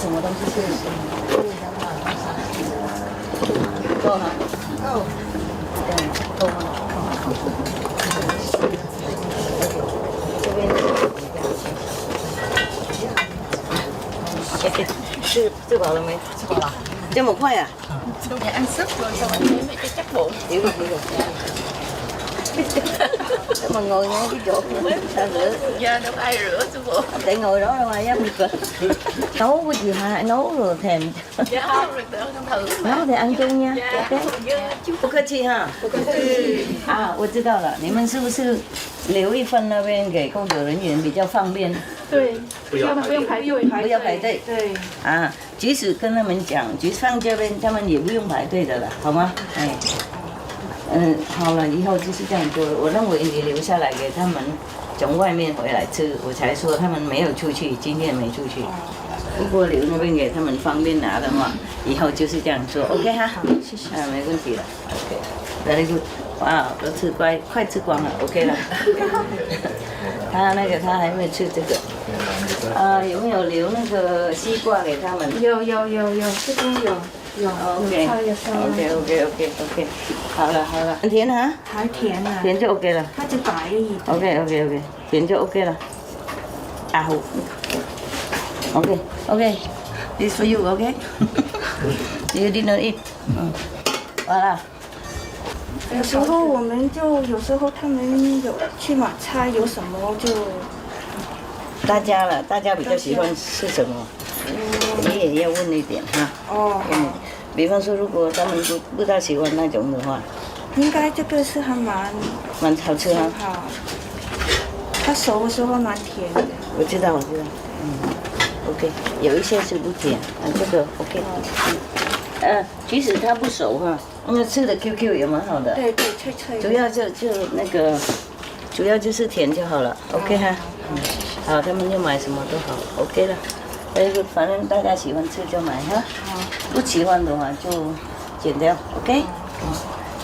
什么东西是够哈？够。够吗？这边吃饱了没？吃饱了。这么快啊？Tôi nhà ăn súp rồi sao anh thấy cái chắc bụng. Hiểu rồi. Để mà ngồi ngay cái chỗ sao rửa? Dạ đâu có ai rửa chứ bộ. Để ngồi đó mà dám được. Nấu cái gì hả? Nấu rồi thèm. Dạ không được được con thử. Nấu thì ăn chung nha. Dạ. 不客气哈。不客气。啊，我知道了，你们是不是留一份那边给工作人员比较方便？对，不用排队，不要排队。对。啊，即使跟他们讲，就放这边，他们也不用排队的了，好吗？哎。好了，以后就是这样做。我认为你留下来给他们从外面回来吃，我才说他们没有出去，今天没出去。如果留那边给他们方便拿的话，以后就是这样做 ，OK 哈？好，谢谢。啊，没问题了 ，OK。Very good。哇，都吃快吃光了 ，OK 了。他还没吃这个。有没有留那个西瓜给他们？有，这边有。OK，好了，很甜哈？还甜啊？甜就 OK 了。它就白一点。OK，甜就 OK 了。啊好。OK，this for you，OK？ You didn't eat。完了。有时候我们就有时候他们有去买菜，有什么就。大家比较喜欢吃什么？你也要问一点哈。哦。比方说，如果他们不大喜欢那种的话，应该这个是还蛮好吃哈。好。它熟的时候蛮甜的。我知道。OK， 有一些是不甜，这个 OK。即使它不熟哈，那吃的 QQ 也蛮好的。对，脆脆。主要就那个，主要就是甜就好了 ，OK 哈。好，他们就买什么都好 ，OK 了。反正大家喜欢吃就买哈，不喜欢的话就剪掉 ，OK。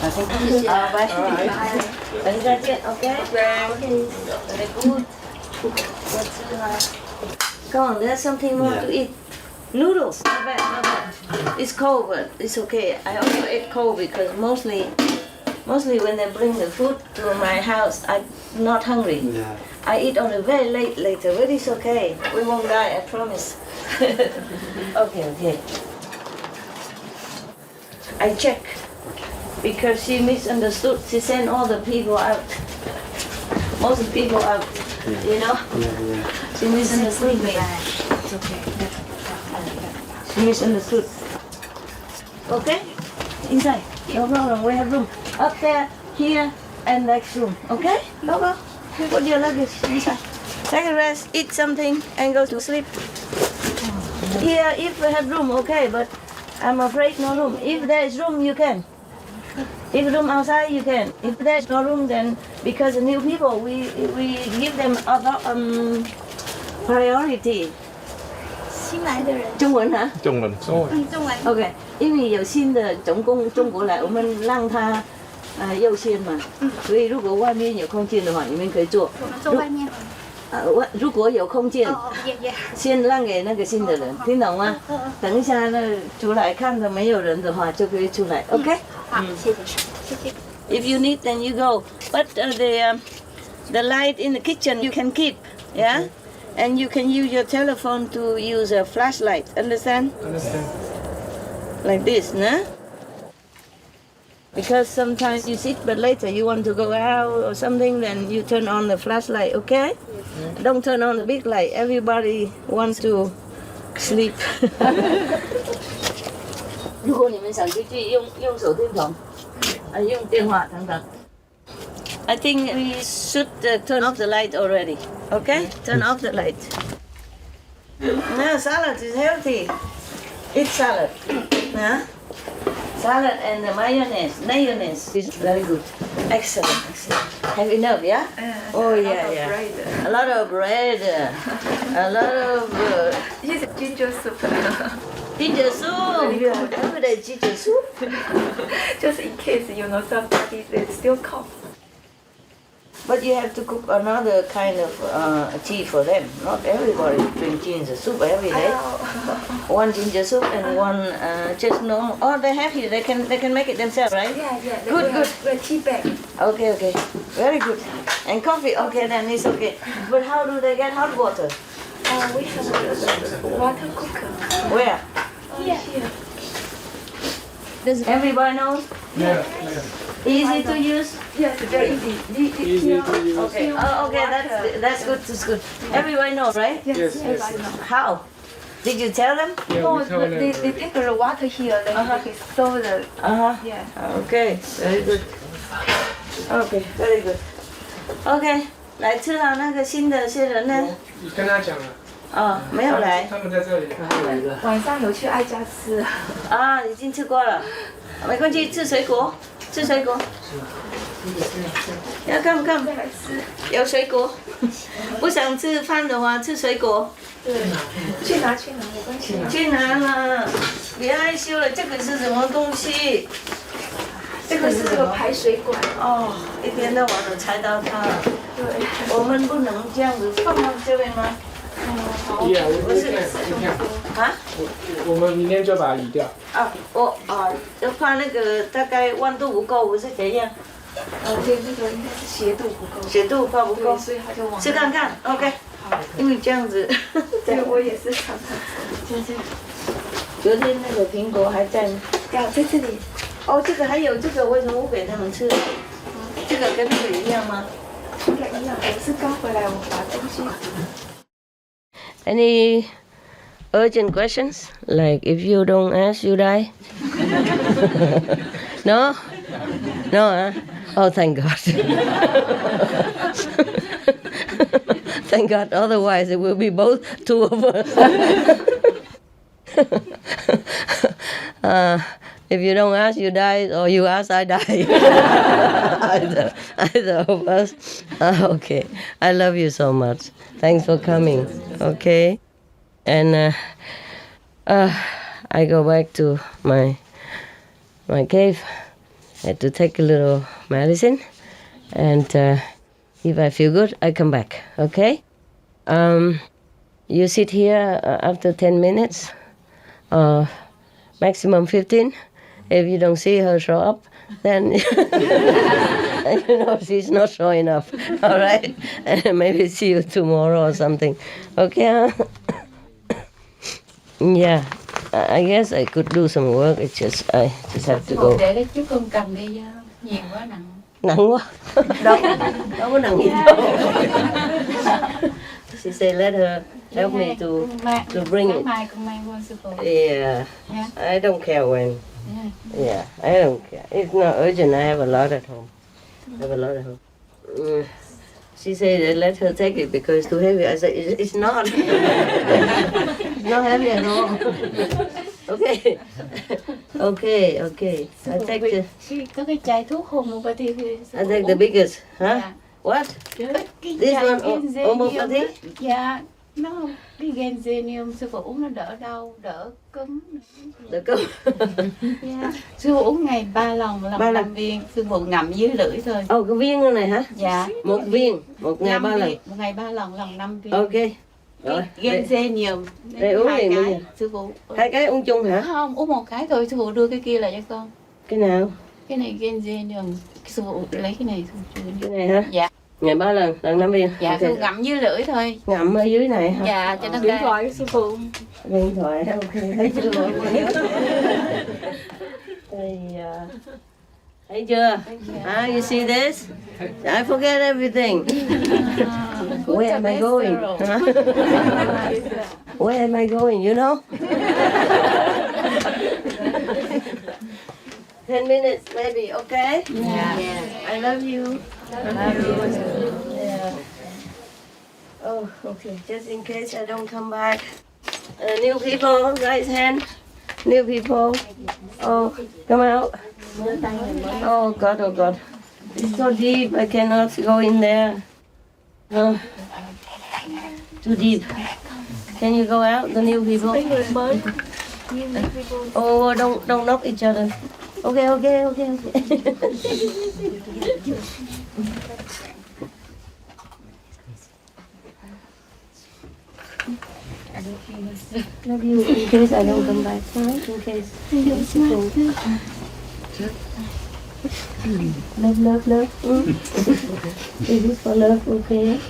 好，先吃，好，拜，等一下见 ，OK。Very good。我吃了。Come on, there's something more to eat. Noodles, not bad. It's cold, but it's okay. I also ate cold because mostly when they bring the food to my house, I'm not hungry. Yeah. I eat only very late later, but it's okay. We won't die, I promise. Okay. I check because she misunderstood. She sent all the people out. Most of the people out, you know? Yeah. She misunderstood me. It's okay. She misunderstood. Okay? Inside. No problem. We have room. Up there, here, and next room. Okay? Go. Put your luggage inside. Take a rest, eat something, and go to sleep. Here, if we have room, okay, but I'm afraid no room. If there is room, you can. If room outside, you can. If there's no room, then because the new people, we give them other priority. 新来的人。中文哈？中文。中文。 OK， 因为有新的中国来，我们让他优先嘛。所以如果外面有空间的话，你们可以坐。我们坐外面。如果有空间，也。先让给那个新的人，听懂吗？等一下出来看着没有人的话，就可以出来。OK。好，谢谢。 If you need, then you go. But the light in the kitchen you can keep, yeah. And you can use your telephone to use a flashlight. Understand? Like this, nah? Because sometimes you sit, but later you want to go out or something, then you turn on the flashlight, okay? Don't turn on the big light. Everybody wants to sleep. 如果你们想出去用手电筒，用电话等等。I think we should turn off the light already. Okay? Turn off the light. No, salad is healthy. Eat salad. Huh? Salad and the mayonnaise is very good. Excellent. Have enough, yeah? Oh yeah. A lot of bread. A lot of This is ginger soup. ginger soup. Every day ginger soup. Just in case, somebody is still cough. But you have to cook another kind of tea for them. Not everybody drink ginger soup every day. One ginger soup and one just normal. Oh, they have here. They can make it themselves, right? Yeah. Good. We're tea bag. Okay. Very good. And coffee. Okay, then it's okay. But how do they get hot water? We have a water cooker. Where? Here. Everybody knows? Yeah. Easy to use? Yes, very easy. Easy to use. Okay. Oh, okay. That's good. That's good. Everybody knows, right? Yes. How? Did you tell them? Yeah, No, we tell them. they take the water here. They store the. Yeah. Okay. Very good. Okay. Very good. Okay. 来吃了那个新的些人呢？你跟他讲了。没有来。他们在这里。晚上有去爱家吃。已经吃过了。没关系，吃水果。要看，有水果。不想吃饭的话，吃水果。对，去拿，没关系。去拿了，别害羞了。这个是什么东西？这个是这个排水管。一天到晚都踩到它了。对。我们不能这样子放到这边吗？好。Yeah，我们明天就把它移掉。要怕那个大概温度不够，不是怎样？对，那个应该是斜度不够。斜度怕不够，所以他就往。吃看看 ，OK。因为这样子。对，我也是常常吃。昨天那个苹果还在吗？在这里。这个还有这个，为什么不给他们吃？这个跟那个一样吗？应该一样，我是刚回来，我把东西。Any urgent questions? Like if you don't ask, you die? No? No, huh? Oh, thank God. Thank God, otherwise it will be both two of us. If you don't ask, you die, or you ask, I die. either of us. Okay. I love you so much. Thanks for coming. Okay. And I go back to my cave. I had to take a little medicine, and if I feel good, I come back. Okay. You sit here after 10 minutes, maximum 15. If you don't see her show up, then she's not showing up. All right, and maybe see you tomorrow or something. Okay. Yeah, I guess I could do some work. I just have to go. Để đấy chú không cầm đi nhiều quá nặng. Nặng quá. Đâu có nặng gì đâu. She said let her help me to bring it. Mai con mang qua sư phụ. Yeah, I don't care when. Yeah, I don't care. It's not urgent. I have a lot at home. She said let her take it because it's too heavy. I said it's not. It's not heavy at all. Okay. Okay. I take Có cái chai thuốc homeopathy. I take the biggest. Huh? Yeah. What? This one homeopathy? Dạ, nó cái genzenium sư phụ uống nó đỡ đau, đỡ cứng. Đỡ cứng. Yeah. Sư phụ uống ngày 3 lần, 5 viên, sư phụ ngậm dưới lưỡi thôi. Cái viên này hả? Dạ. Một viên, một ngày 3 lần. Một ngày 3 lần, 5 viên. Ok. Rồi. Genzenium. Đây uống liền bây giờ. Sư phụ. 2 cái uống chung hả? Không, uống một cái thôi, sư phụ đưa cái kia lại cho con. Cái nào? Cái này genzenium, sư phụ lấy cái này thôi. Cái này hả? Dạ. Ngày 3 lần, lần 5 viên. Dạ, Okay. sư ngậm dưới lưỡi thôi. Ngậm ở dưới này hả? Dạ, cho nó điện thoại sư phụ. Điện thoại, ok. Thấy chưa? Thấy chưa? You see this? I forget everything. Where am I going? Where am I going? You know? 10 minutes, maybe. Okay? Yeah. I love you. Yeah. Oh, okay. Just in case I don't come back. New people, raise hand. New people. Oh, come out. Oh God, oh God. It's so deep, I cannot go in there. No. Too deep. Can you go out, the new people? Oh, don't knock each other. Okay. Love you in case I don't come back. Right? In case. Love. This is for love, okay?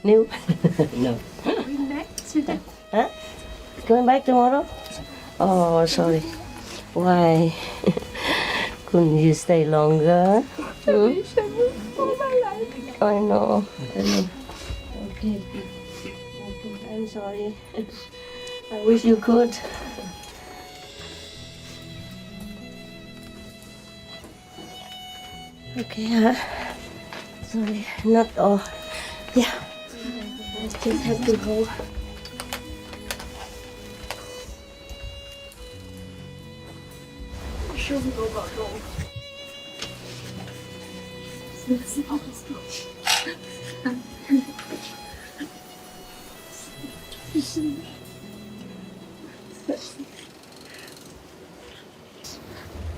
New? No. Huh? Coming back tomorrow? Oh, sorry. Why? Couldn't you stay longer? I know. Okay. I'm sorry. I wish you could. Okay, huh? Sorry, not all. Yeah. I just have to go.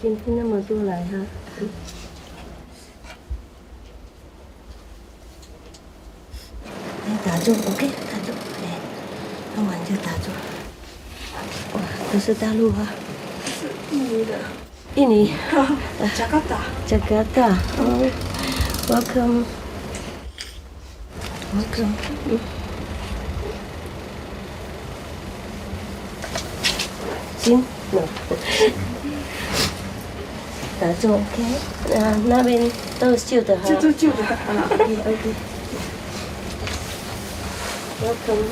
今天那么多来哈。打住 ，OK， 打住，哎，弄完就打住。哇，都是大陆哈。印尼的。印尼。Jakarta。哦 ，Welcome。金，no。打住 ，OK。那边都是旧的哈。这旧的。OK。Welcome.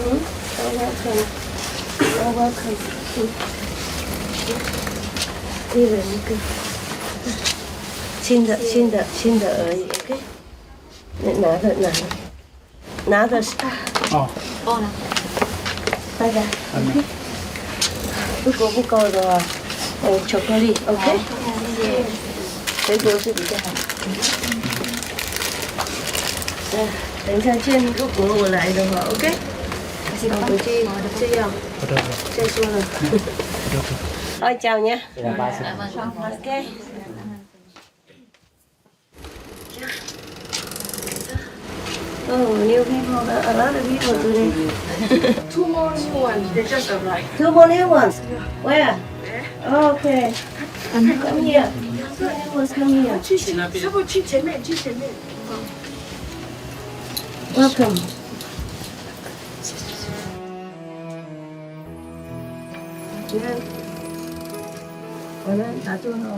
Welcome. 一人一个，新的而已 ，OK。拿的是哦，大家 OK。如果不够的话，巧克力 OK。水果是比较好。等一下见，如果我来的话 ，OK。回去这样，再说了。Thôi chào nha. Ok. Oh, new people, a lot of people today. 2 more new ones. They just arrived. 2 more new ones. Where? Okay. Come here. 2 new ones come here. 师傅去前面。Welcome. 你看，我们打住了。